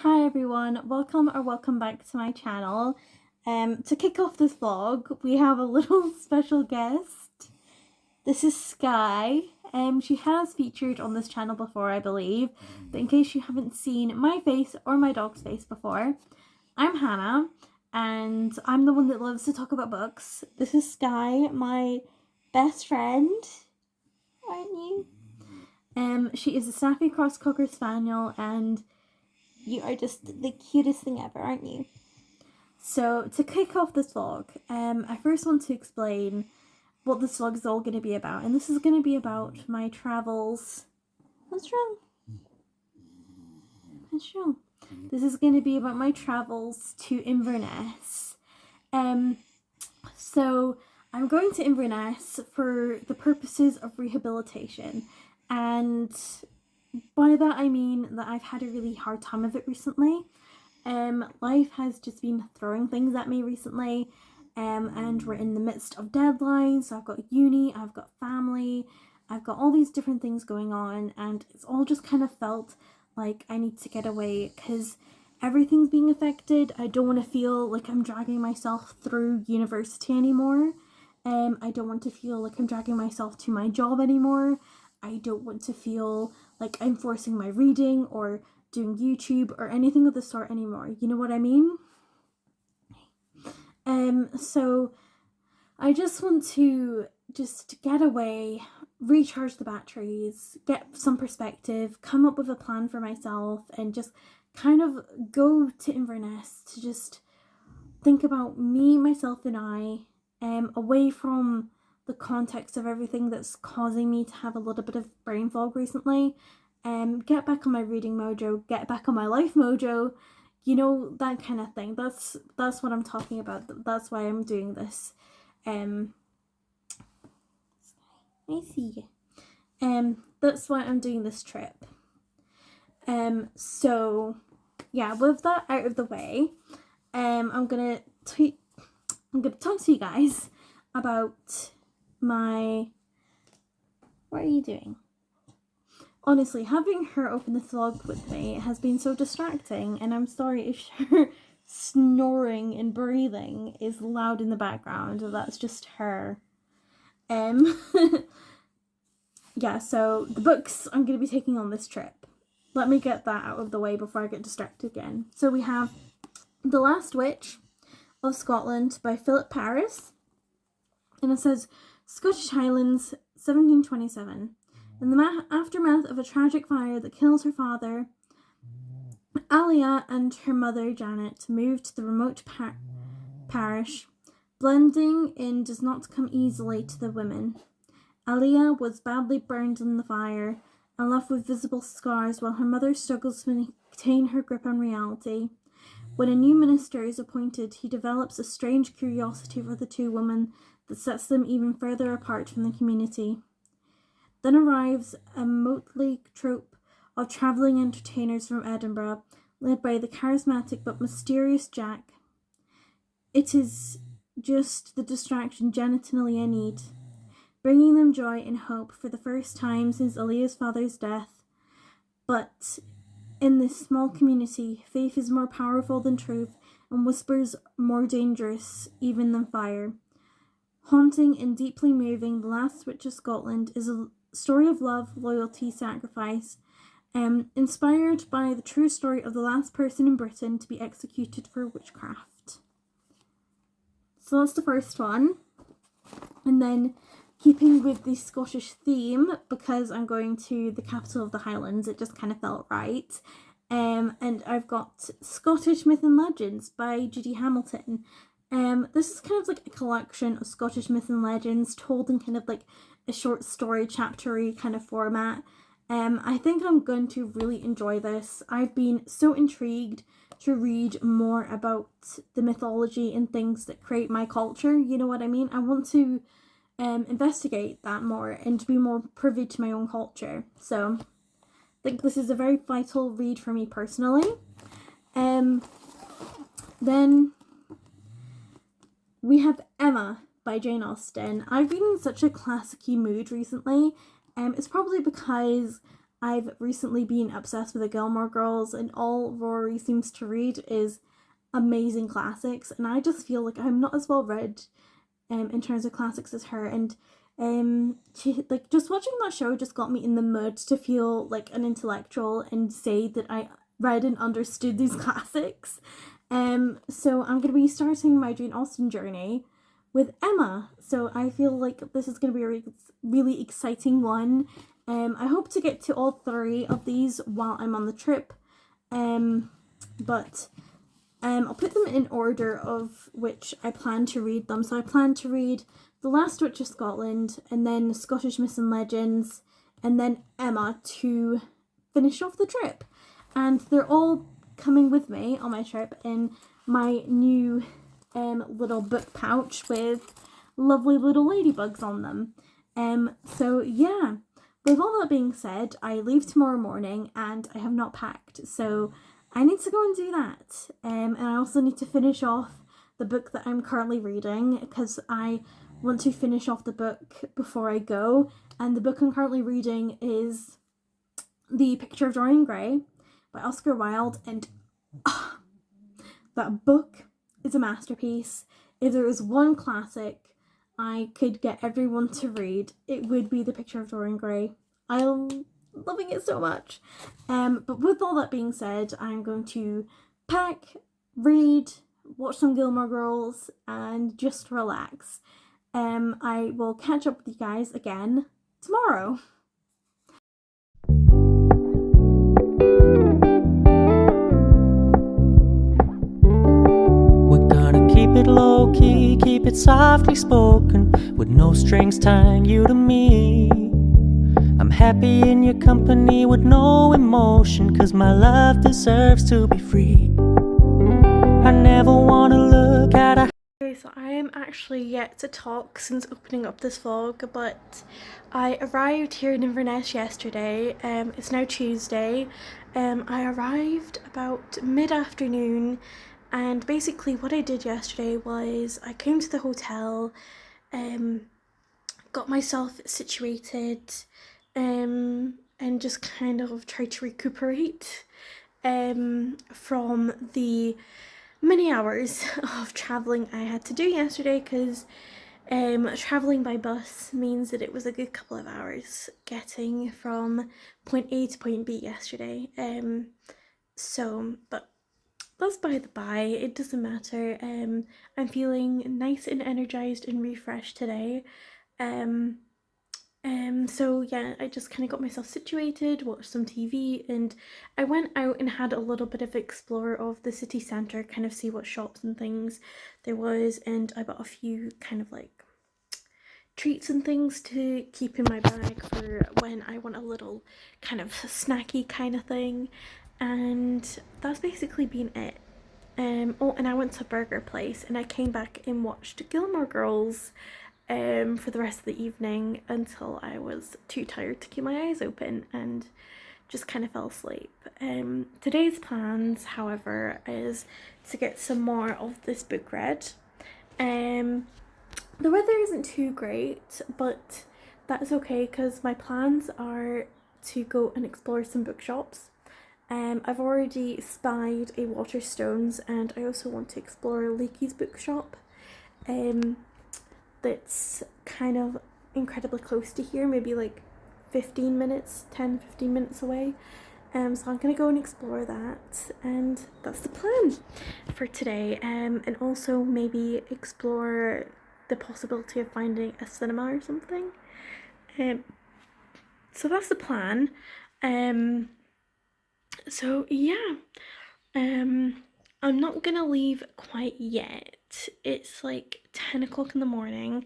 Hi everyone, welcome back to my channel. To kick off this vlog, we have a little special guest. This is Sky. She has featured on this channel before, I believe, but in case you haven't seen my face or my dog's face before, I'm Hannah, and I'm the one that loves to talk about books. This is Sky, my best friend, aren't you? She is a snappy cross cocker spaniel, and you are just the cutest thing ever, aren't you? So to kick off this vlog, I first want to explain what this vlog is all going to be about. And this is going to be about my travels. What's wrong? What's wrong? This is going to be about my travels to Inverness. So I'm going to Inverness for the purposes of rehabilitation. And by that I mean that I've had a really hard time of it recently. Life has just been throwing things at me recently, and we're in the midst of deadlines. So I've got uni, I've got family, I've got all these different things going on, and it's all just kind of felt like I need to get away because everything's being affected. I don't want to feel like I'm dragging myself through university anymore. I don't want to feel like I'm dragging myself to my job anymore. I don't want to feel like I'm forcing my reading or doing YouTube or anything of the sort anymore. You know what I mean? So I just want to just get away, recharge the batteries, get some perspective, come up with a plan for myself, and just kind of go to Inverness to just think about me, myself, and I, away from the context of everything that's causing me to have a little bit of brain fog recently. Get back on my reading mojo, get back on my life mojo, you know, that kind of thing. That's what I'm talking about. That's why I'm doing this. I see you. That's why I'm doing this trip. So yeah, with that out of the way, I'm gonna talk to you guys about my. What are you doing? Honestly, having her open the vlog with me has been so distracting, and I'm sorry if her snoring and breathing is loud in the background. That's just her. Yeah, so the books I'm going to be taking on this trip. Let me get that out of the way before I get distracted again. So we have The Last Witch of Scotland by Philip Paris, and it says Scottish Highlands, 1727. In the aftermath of a tragic fire that kills her father, Alia and her mother Janet moved to the remote parish. Blending in does not come easily to the women. Alia was badly burned in the fire and left with visible scars while her mother struggles to maintain her grip on reality. When a new minister is appointed, he develops a strange curiosity for the two women that sets them even further apart from the community. Then arrives a motley troupe of travelling entertainers from Edinburgh, led by the charismatic but mysterious Jack. It is just the distraction Janet and Alia need, bringing them joy and hope for the first time since Alia's father's death. But in this small community, faith is more powerful than truth, and whispers more dangerous even than fire. Haunting and deeply moving, The Last Witch of Scotland is a story of love, loyalty, sacrifice, inspired by the true story of the last person in Britain to be executed for witchcraft. So that's the first one. And then, keeping with the Scottish theme, because I'm going to the capital of the Highlands, it just kind of felt right. And I've got Scottish Myth and Legends by Judy Hamilton. This is kind of like a collection of Scottish myth and legends told in kind of like a short story chaptery kind of format. I think I'm going to really enjoy this. I've been so intrigued to read more about the mythology and things that create my culture, you know what I mean? I want to investigate that more and to be more privy to my own culture. So I think this is a very vital read for me personally. Then we have Emma by Jane Austen. I've been in such a classic-y mood recently. It's probably because I've recently been obsessed with the Gilmore Girls, and all Rory seems to read is amazing classics, and I just feel like I'm not as well read in terms of classics as her, and she, like, just watching that show just got me in the mood to feel like an intellectual and say that I read and understood these classics. So I'm gonna be starting my Jane Austen journey with Emma, so I feel like this is gonna be a really exciting one. I hope to get to all 3 of these while I'm on the trip, but I'll put them in order of which I plan to read them. So I plan to read The Last Witch of Scotland, and then Scottish Myths and Legends, and then Emma to finish off the trip. And they're all coming with me on my trip in my new little book pouch with lovely little ladybugs on them. So yeah, with all that being said, I leave tomorrow morning and I have not packed, so I need to go and do that. And I also need to finish off the book that I'm currently reading, because I want to finish off the book before I go. And the book I'm currently reading is The Picture of Dorian Gray by Oscar Wilde, and that book is a masterpiece. If there was one classic I could get everyone to read, it would be The Picture of Dorian Gray. I'm loving it so much. But with all that being said, I'm going to pack, read, watch some Gilmore Girls, and just relax. I will catch up with you guys again tomorrow. We're gonna keep it low key, keep it softly spoken, with no strings tying you to me. I'm happy in your company with no emotion, 'cause my love deserves to be free. I never wanna look at a... Okay, so I am actually yet to talk since opening up this vlog, but I arrived here in Inverness yesterday. It's now Tuesday. I arrived about mid-afternoon, and basically what I did yesterday was I came to the hotel, got myself situated, and just kind of tried to recuperate from the many hours of travelling I had to do yesterday, because travelling by bus means that it was a good couple of hours getting from point A to point B yesterday. But that's by the by, it doesn't matter. I'm feeling nice and energized and refreshed today. So yeah, I just kind of got myself situated, watched some TV, and I went out and had a little bit of explore of the city centre, kind of see what shops and things there was, and I bought a few kind of like treats and things to keep in my bag for when I want a little kind of snacky kind of thing, and that's basically been it. Oh, and I went to a burger place, and I came back and watched Gilmore Girls for the rest of the evening until I was too tired to keep my eyes open and just kind of fell asleep. Today's plans, however, is to get some more of this book read. The weather isn't too great, but that's okay, because my plans are to go and explore some bookshops. I've already spied a Waterstones, and I also want to explore Leakey's bookshop. That's kind of incredibly close to here, maybe like 15 minutes, 10-15 minutes away. So I'm gonna go and explore that, and that's the plan for today. And also maybe explore the possibility of finding a cinema or something. So that's the plan. So yeah, I'm not gonna leave quite yet. It's like 10 o'clock in the morning,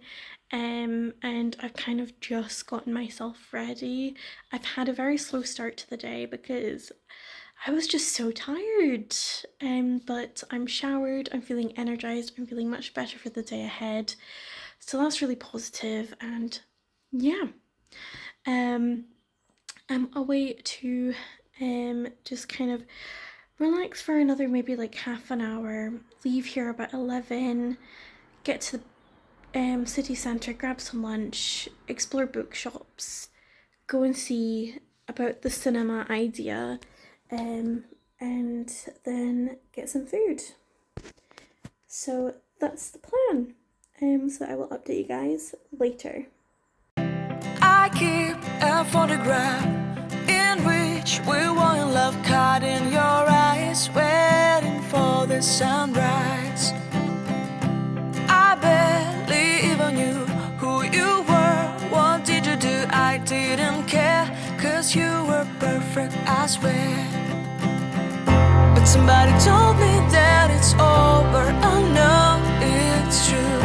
and I've kind of just gotten myself ready. I've had a very slow start to the day because I was just so tired, but I'm showered, I'm feeling energized, I'm feeling much better for the day ahead, so that's really positive. And yeah, I'm away to just kind of relax for another maybe like half an hour, leave here about 11, get to the city centre, grab some lunch, explore bookshops, go and see about the cinema idea, and then get some food. So that's the plan. So I will update you guys later. I keep a photograph in which we were in love, caught in your eyes, waiting for the sunrise. I barely even knew who you were. What did you do? I didn't care, 'cause you were perfect, I swear. But somebody told me that it's over. I know it's true.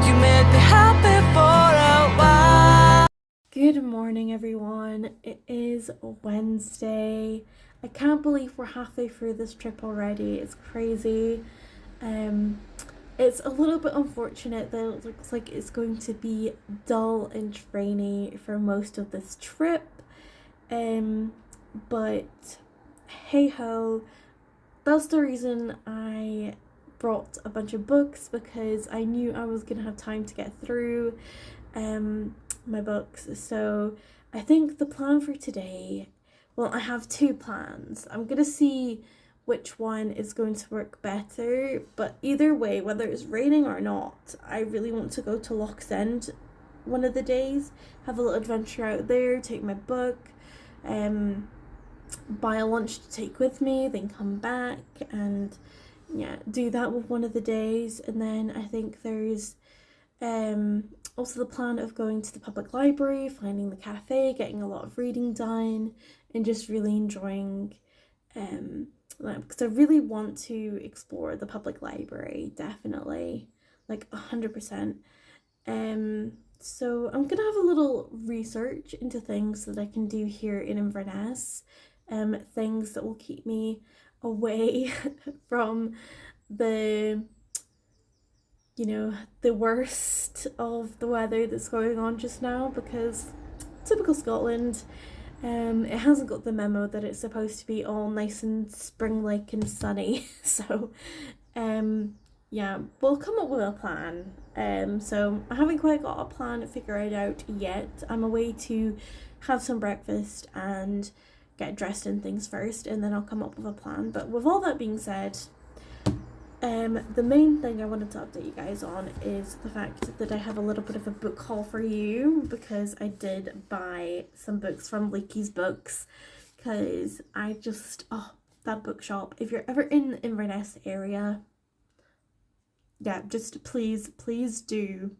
You made me happy for a while. Good morning, everyone. It is Wednesday. I can't believe we're halfway through this trip already. It's crazy. It's a little bit unfortunate that it looks like it's going to be dull and rainy for most of this trip. But hey ho, that's the reason I brought a bunch of books, because I knew I was gonna have time to get through my books. So I think the plan for today, well, I have two plans. I'm gonna see which one is going to work better, but either way, whether it's raining or not, I really want to go to Loch's End one of the days, have a little adventure out there, take my book, buy a lunch to take with me, then come back and do that with one of the days. And then I think there's also the plan of going to the public library, finding the cafe, getting a lot of reading done, and just really enjoying that, because I really want to explore the public library, definitely, like 100%. So I'm gonna have a little research into things that I can do here in Inverness, things that will keep me away from the worst of the weather that's going on just now, because typical Scotland, it hasn't got the memo that it's supposed to be all nice and spring-like and sunny. So yeah, we'll come up with a plan. So I haven't quite got a plan figured out yet. I'm away to have some breakfast and get dressed and things first, and then I'll come up with a plan. But with all that being said, the main thing I wanted to update you guys on is the fact that I have a little bit of a book haul for you, because I did buy some books from Leakey's Books, because I just, that bookshop, if you're ever in the Inverness area, yeah, just please do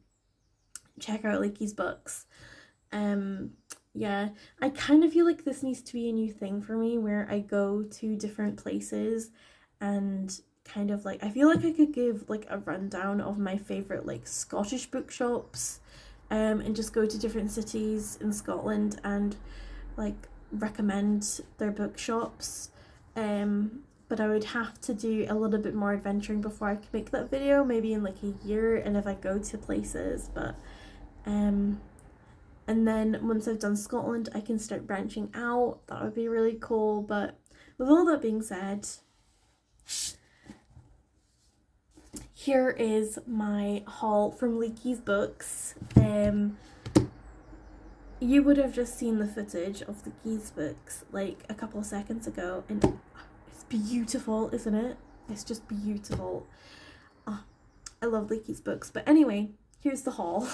check out Leakey's Books. Yeah, I kind of feel like this needs to be a new thing for me, where I go to different places and kind of like, I feel like I could give like a rundown of my favorite like Scottish bookshops, and just go to different cities in Scotland and like recommend their bookshops. But I would have to do a little bit more adventuring before I could make that video, maybe in like a year, and if I go to places. But and then once I've done Scotland, I can start branching out. That would be really cool. But with all that being said, here is my haul from Leakey's Books. You would have just seen the footage of Leakey's Books like a couple of seconds ago, and it's beautiful, isn't it? It's just beautiful. I love Leakey's Books. But anyway, here's the haul.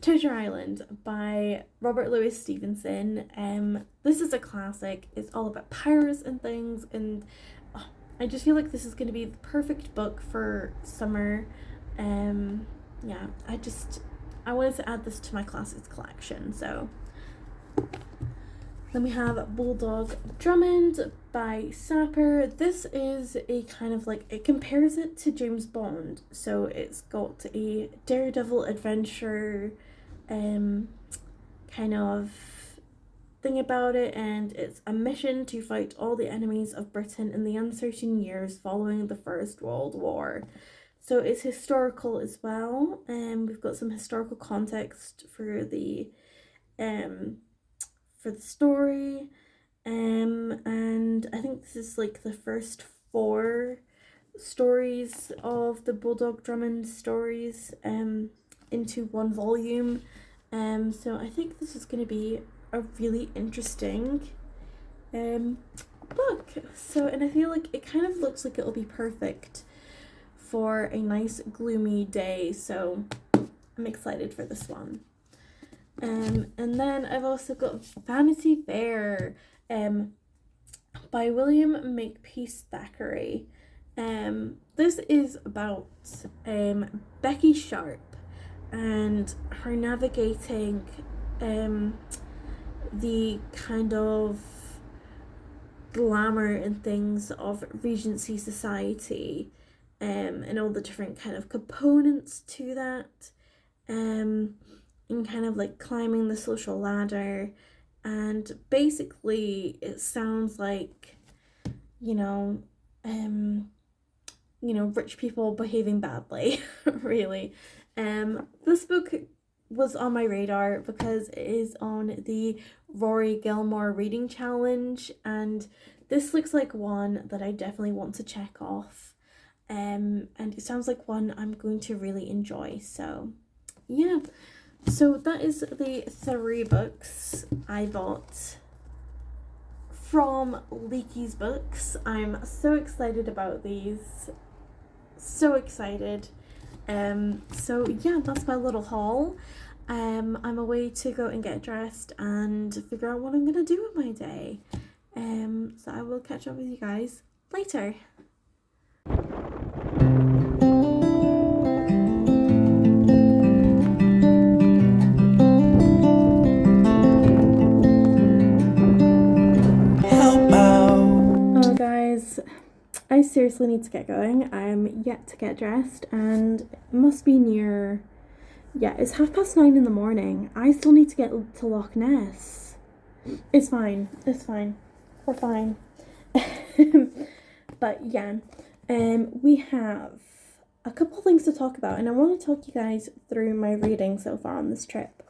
Treasure Island by Robert Louis Stevenson. This is a classic. It's all about pirates and things, and I just feel like this is going to be the perfect book for summer. Yeah, I wanted to add this to my classics collection. So then we have Bulldog Drummond by Sapper. This is a kind of like, it compares it to James Bond. So it's got a daredevil adventure kind of thing about it, and it's a mission to fight all the enemies of Britain in the uncertain years following the First World War. So it's historical as well, and we've got some historical context for the story, and I think this is like the first 4 stories of the Bulldog Drummond stories into one volume. So I think this is going to be a really interesting book. So, and I feel like it kind of looks like it'll be perfect for a nice gloomy day, so I'm excited for this one. And then I've also got Vanity Fair by William Makepeace Thackeray. This is about Becky Sharp and her navigating the kind of glamour and things of Regency society, and all the different kind of components to that, and kind of like climbing the social ladder. And basically it sounds like, rich people behaving badly, really. This book was on my radar because it is on the Rory Gilmore Reading Challenge, and this looks like one that I definitely want to check off. And it sounds like one I'm going to really enjoy. So, yeah. So that is the 3 books I bought from Leakey's Books. I'm so excited about these. So excited. So yeah, that's my little haul. I'm away to go and get dressed and figure out what I'm gonna do with my day. So I will catch up with you guys later. Oh guys, I seriously need to get going. I'm yet to get dressed and it must be near, it's 9:30 in the morning. I still need to get to Loch Ness. It's fine. We're fine. But yeah, we have a couple things to talk about, and I want to talk you guys through my reading so far on this trip.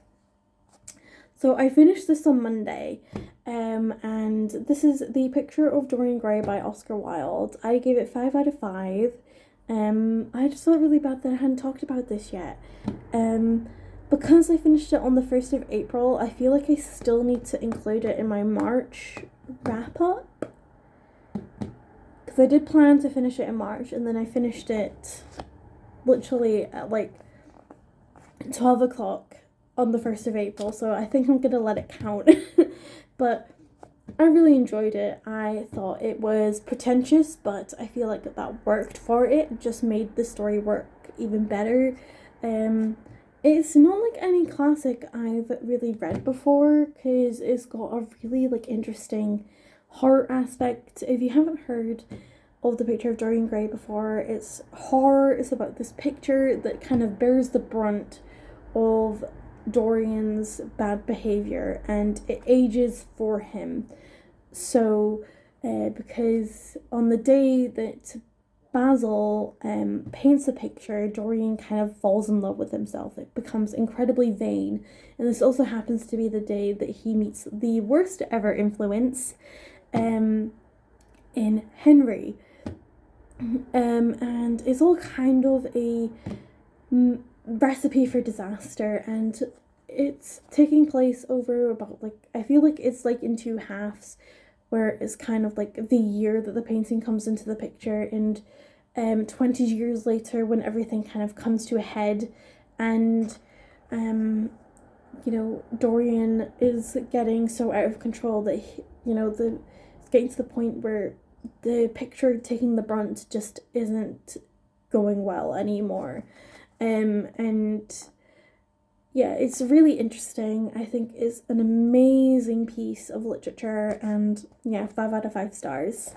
So I finished this on Monday, and this is The Picture of Dorian Gray by Oscar Wilde. I gave it 5 out of 5. I just felt really bad that I hadn't talked about this yet. Because I finished it on the 1st of April, I feel like I still need to include it in my March wrap-up. Because I did plan to finish it in March, and then I finished it literally at like 12 o'clock on the 1st of April, so I think I'm gonna let it count. But I really enjoyed it. I thought it was pretentious, but I feel like that worked for it. It just made the story work even better. It's not like any classic I've really read before, because it's got a really like interesting horror aspect. If you haven't heard of The Picture of Dorian Gray before, it's horror. It's about this picture that kind of bears the brunt of Dorian's bad behavior, and it ages for him. So because on the day that Basil paints the picture, Dorian kind of falls in love with himself. It becomes incredibly vain, and this also happens to be the day that he meets the worst ever influence in Henry, and it's all kind of a recipe for disaster, and it's taking place over about I feel like it's in 2 halves, where it's kind of the year that the painting comes into the picture, and 20 years later when everything kind of comes to a head, and Dorian is getting so out of control that it's getting to the point where the picture taking the brunt just isn't going well anymore. And yeah, it's really interesting. I think it's an amazing piece of literature, and 5 out of 5 stars.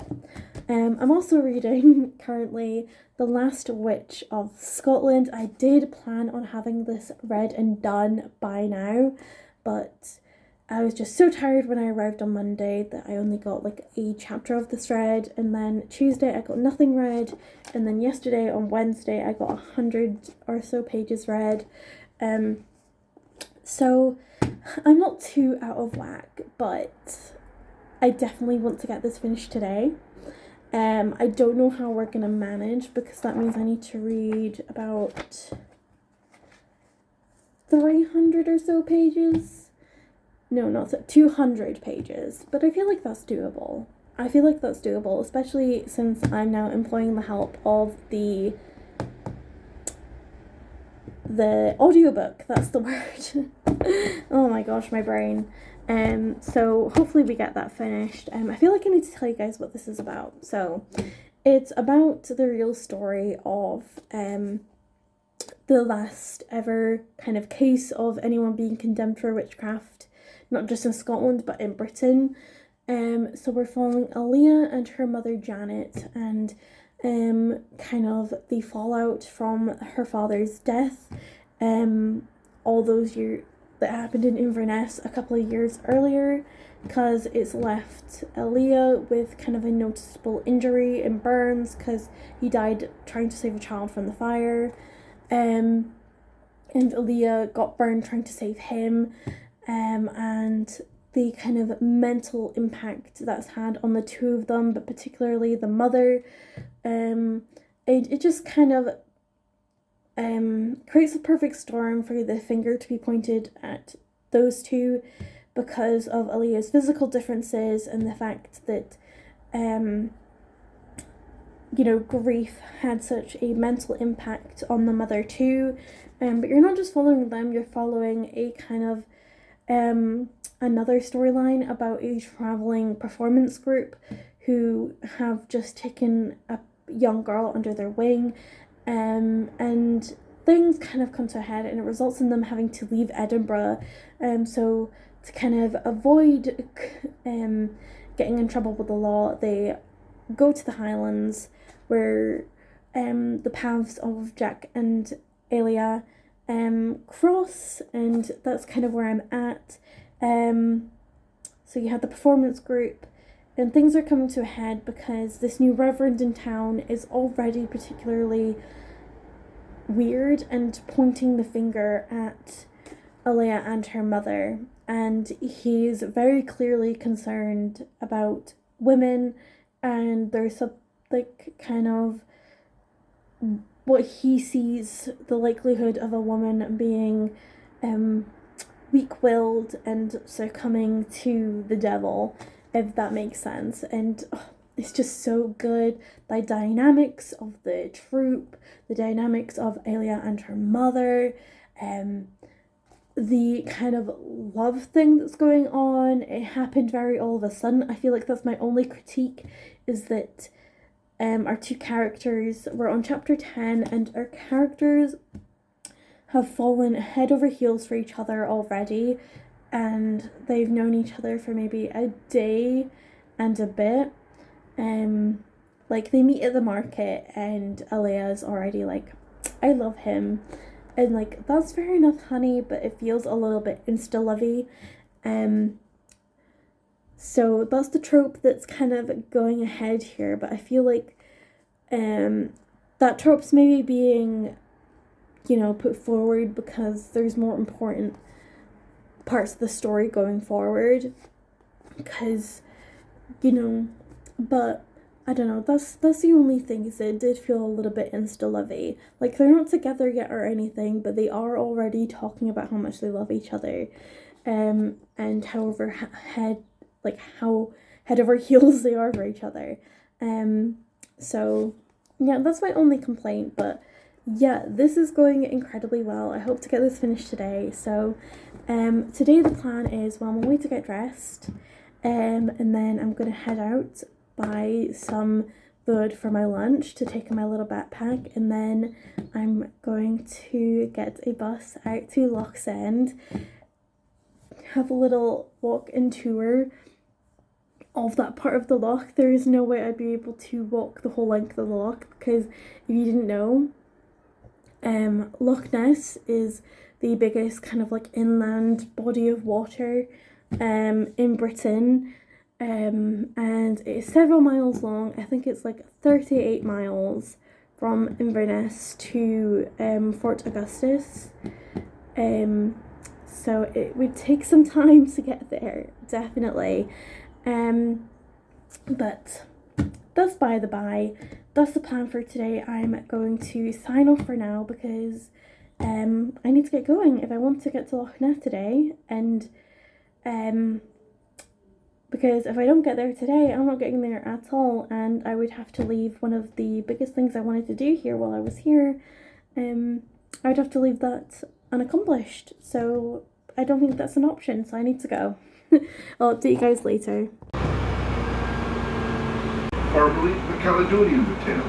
I'm also reading currently The Last Witch of Scotland. I did plan on having this read and done by now, but I was just so tired when I arrived on Monday that I only got a chapter of this read, and then Tuesday I got nothing read, and then yesterday on Wednesday I got 100 or so pages read. So I'm not too out of whack, but I definitely want to get this finished today. I don't know how we're gonna manage, because that means I need to read about 300 or so pages. no, not so, 200 pages, but I feel like that's doable. I feel like that's doable, especially since I'm now employing the help of the audiobook. That's the word. Oh my gosh, my brain. So hopefully we get that finished. I feel like I need to tell you guys what this is about. So it's about the real story of the last ever kind of case of anyone being condemned for witchcraft, not just in Scotland but in Britain. So we're following Aaliyah and her mother Janet, and kind of the fallout from her father's death, all those years that happened in Inverness a couple of years earlier, because it's left Aaliyah with kind of a noticeable injury and burns because he died trying to save a child from the fire, and Aaliyah got burned trying to save him, and the kind of mental impact that's had on the two of them, but particularly the mother. It just kind of creates a perfect storm for the finger to be pointed at those two because of Aaliyah's physical differences and the fact that grief had such a mental impact on the mother too. But you're not just following them, you're following a kind of another storyline about a traveling performance group who have just taken a young girl under their wing, and things kind of come to a head and it results in them having to leave Edinburgh. So to kind of avoid getting in trouble with the law, they go to the Highlands where the paths of Jack and Elia cross, and that's kind of where I'm at. So you have the performance group, and things are coming to a head because this new reverend in town is already particularly weird and pointing the finger at Aaliyah and her mother, and he's very clearly concerned about women, and there's a kind of what he sees the likelihood of a woman being weak-willed and succumbing to the devil, if that makes sense. And it's just so good. The dynamics of the troupe, the dynamics of Elia and her mother, the kind of love thing that's going on, it happened very all of a sudden. I feel like that's my only critique, is that our two characters, we're on chapter 10, and our characters have fallen head over heels for each other already, and they've known each other for maybe a day and a bit. They meet at the market and Alea's already like, I love him, and like, that's fair enough, honey, but it feels a little bit insta-lovey. So that's the trope that's kind of going ahead here, but I feel like that trope's maybe being put forward because there's more important parts of the story going forward, because but I don't know, that's the only thing, is it did feel a little bit insta-lovey. Like, they're not together yet or anything, but they are already talking about how much they love each other, and however how head over heels they are for each other. So yeah, that's my only complaint, but yeah, this is going incredibly well. I hope to get this finished today. So today the plan is, well, I'm on my way to get dressed, and then I'm gonna head out, buy some food for my lunch to take in my little backpack, and then I'm going to get a bus out to Loch's End, have a little walk and tour of that part of the loch. There is no way I'd be able to walk the whole length of the loch, because if you didn't know, Loch Ness is the biggest kind of like inland body of water in Britain, and it's several miles long. I think it's like 38 miles from Inverness to Fort Augustus. So it would take some time to get there, definitely. But that's by the by. That's the plan for today. I'm going to sign off for now because I need to get going if I want to get to Loch Ness today, and Because if I don't get there today, I'm not getting there at all, and I would have to leave one of the biggest things I wanted to do here while I was here. I would have to leave that unaccomplished, so I don't think that's an option, so I need to go. I'll update you guys later. Formerly the Caledonian Hotel,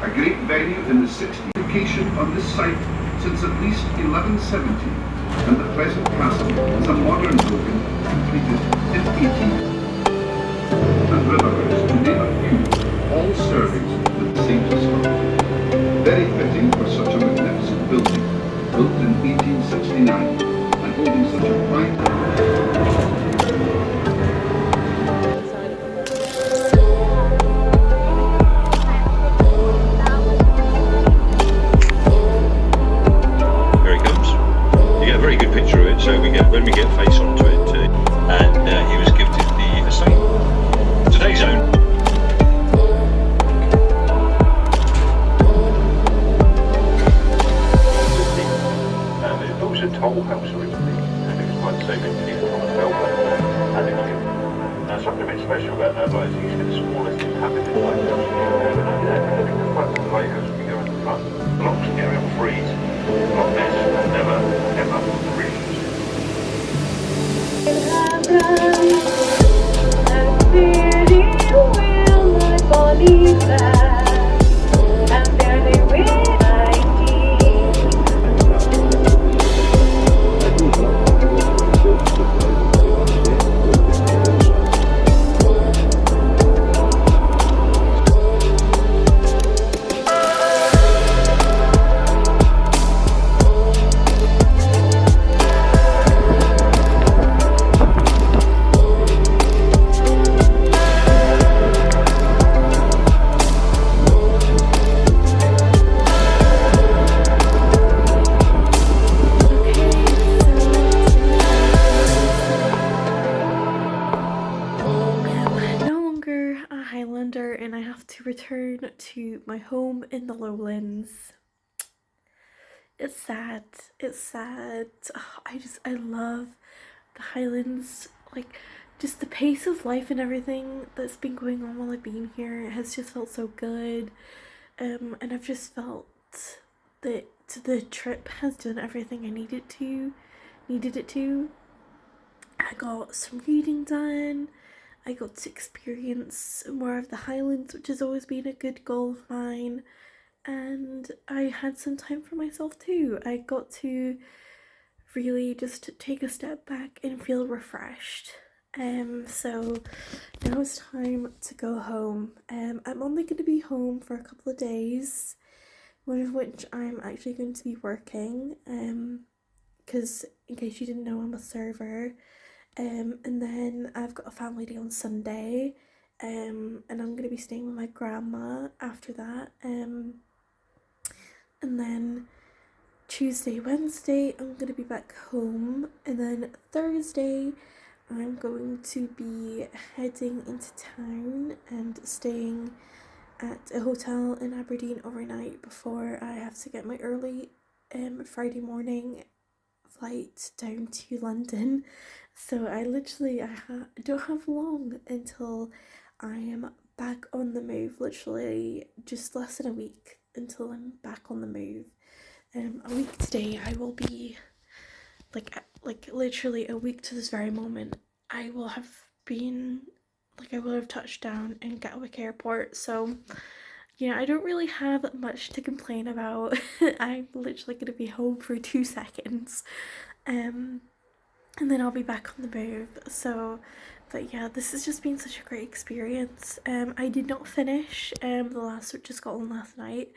a great venue in the 60th location on this site since at least 1170, and the present castle is a modern building completed in 18. And Riverhouse, to name a few, all serving with the same historic. Very fitting for such a magnificent building, built in 1869, and holding such a fine... Very good picture of it, so when we get face onto it, and he was gifted the estate. Today's own. It was a toll house originally, and it was quite the same engineer from a velvet, and that's something a bit special about that lighthouse. It's the smallest inhabited lighthouse. The front of the lighthouse, we go in the front. Blocks near him freeze. Not this, never, ever freeze. And I have to return to my home in the Lowlands. It's sad. It's sad. Oh, I love the Highlands. Like, just the pace of life and everything that's been going on while I've been here has just felt so good. And I've just felt that the trip has done everything I needed it to. I got some reading done. I got to experience more of the Highlands, which has always been a good goal of mine. And I had some time for myself too. I got to really just take a step back and feel refreshed. So now it's time to go home. I'm only going to be home for a couple of days, one of which I'm actually going to be working. Because in case you didn't know, I'm a server. And then I've got a family day on Sunday, and I'm gonna be staying with my grandma after that. And then Tuesday, Wednesday, I'm gonna be back home, and then Thursday, I'm going to be heading into town and staying at a hotel in Aberdeen overnight before I have to get my early Friday morning flight down to London. So I don't have long until I am back on the move. Literally just less than a week until I'm back on the move. A week today I will be like literally a week to this very moment I will have touched down in Gatwick Airport. So yeah, I don't really have much to complain about. I'm literally gonna be home for 2 seconds. And then I'll be back on the move. So, but yeah, this has just been such a great experience. I did not finish the last Witch of Scotland last night.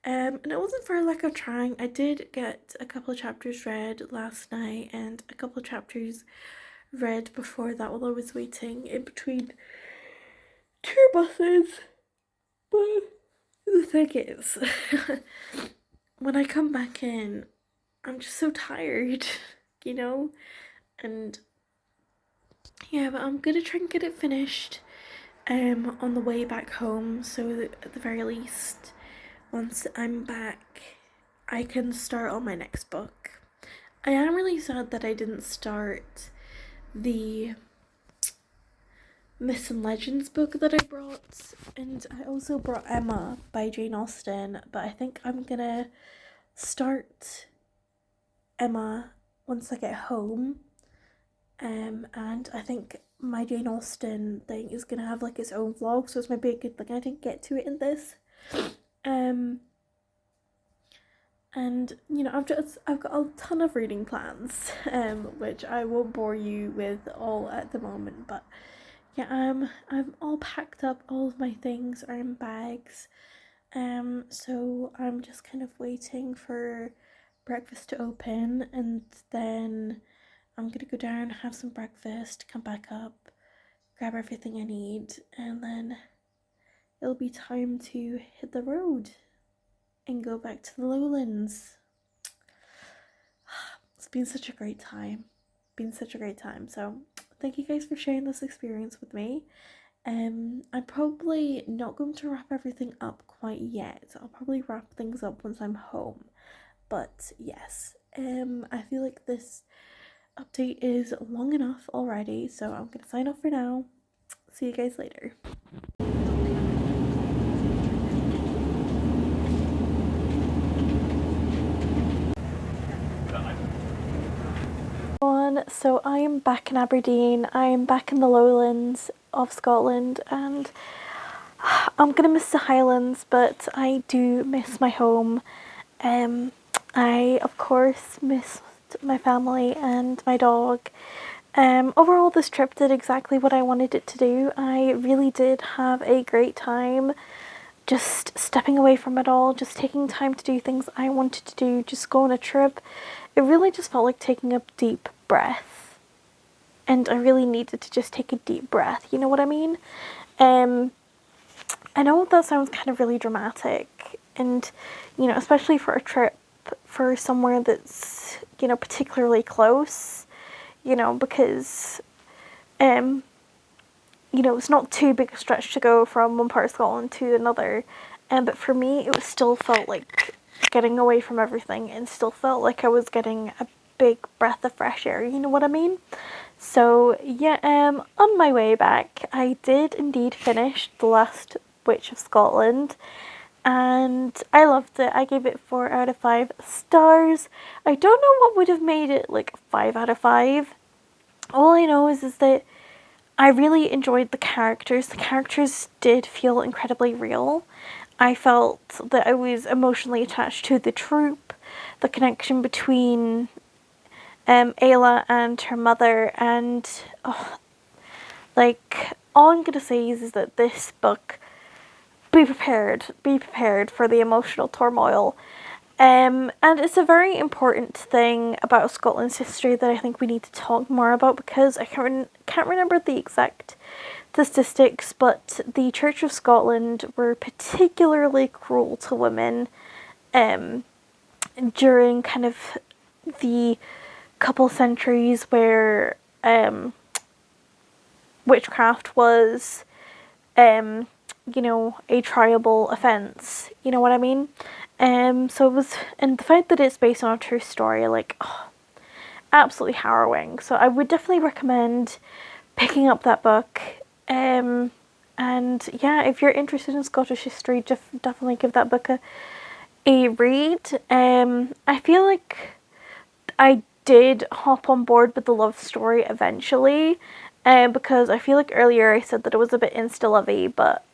And it wasn't for a lack of trying. I did get a couple of chapters read last night and a couple of chapters read before that while I was waiting in between 2 buses. But the thing is, when I come back in, I'm just so tired, you know? And yeah, but I'm gonna try and get it finished on the way back home, so that at the very least, once I'm back, I can start on my next book. I am really sad that I didn't start the Myths and Legends book that I brought, and I also brought Emma by Jane Austen, but I think I'm gonna start Emma once I get home, and I think my Jane Austen thing is gonna have like its own vlog, so it's maybe a good thing I didn't get to it in this. And you know, I've got a ton of reading plans, which I won't bore you with all at the moment, but yeah, I'm all packed up, all of my things are in bags, so I'm just kind of waiting for breakfast to open, and then I'm gonna go down, have some breakfast, come back up, grab everything I need, and then it'll be time to hit the road and go back to the lowlands. It's been such a great time. So thank you guys for sharing this experience with me. I'm probably not going to wrap everything up quite yet. I'll probably wrap things up once I'm home. But yes, I feel like this update is long enough already, so I'm gonna sign off for now. See you guys later. So I am back in Aberdeen. I am back in the lowlands of Scotland, and I'm gonna miss the Highlands, but I do miss my home. I of course missed my family and my dog. Overall this trip did exactly what I wanted it to do. I really did have a great time just stepping away from it all, just taking time to do things I wanted to do, just go on a trip. It really just felt like taking a deep breath, and I really needed to just take a deep breath, you know what I mean? I know that sounds kind of really dramatic, and you know, especially for a trip for somewhere that's, you know, particularly close, you know, because you know, it's not too big a stretch to go from one part of Scotland to another, but for me it was still felt like getting away from everything, and still felt like I was getting a big breath of fresh air, you know what I mean? So yeah, on my way back I did indeed finish The Last Witch of Scotland, and I loved it. I gave it 4 out of 5 stars. I don't know what would have made it like 5 out of 5. All I know is that I really enjoyed the characters. The characters did feel incredibly real. I felt that I was emotionally attached to the troupe, the connection between Ayla and her mother, and like, all I'm gonna say is that this book, be prepared for the emotional turmoil. And it's a very important thing about Scotland's history that I think we need to talk more about, because I can't remember the exact statistics, but the Church of Scotland were particularly cruel to women during kind of the couple centuries where witchcraft was you know, a triable offence, you know what I mean? So it was, and the fact that it's based on a true story, like, oh, absolutely harrowing. So I would definitely recommend picking up that book. And yeah, if you're interested in Scottish history, definitely give that book a read. I feel like I did hop on board with the love story eventually, because I feel like earlier I said that it was a bit insta-lovey, but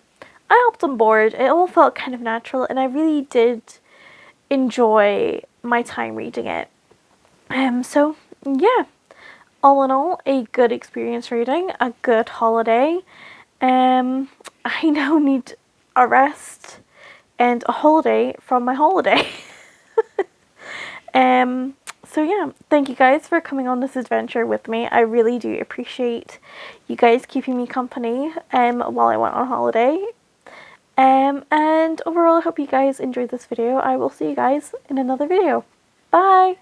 I hopped on board. It all felt kind of natural, and I really did enjoy my time reading it. So yeah, all in all, a good experience reading, a good holiday. I now need a rest and a holiday from my holiday. So yeah, thank you guys for coming on this adventure with me. I really do appreciate you guys keeping me company while I went on holiday. And overall, I hope you guys enjoyed this video. I will see you guys in another video. Bye!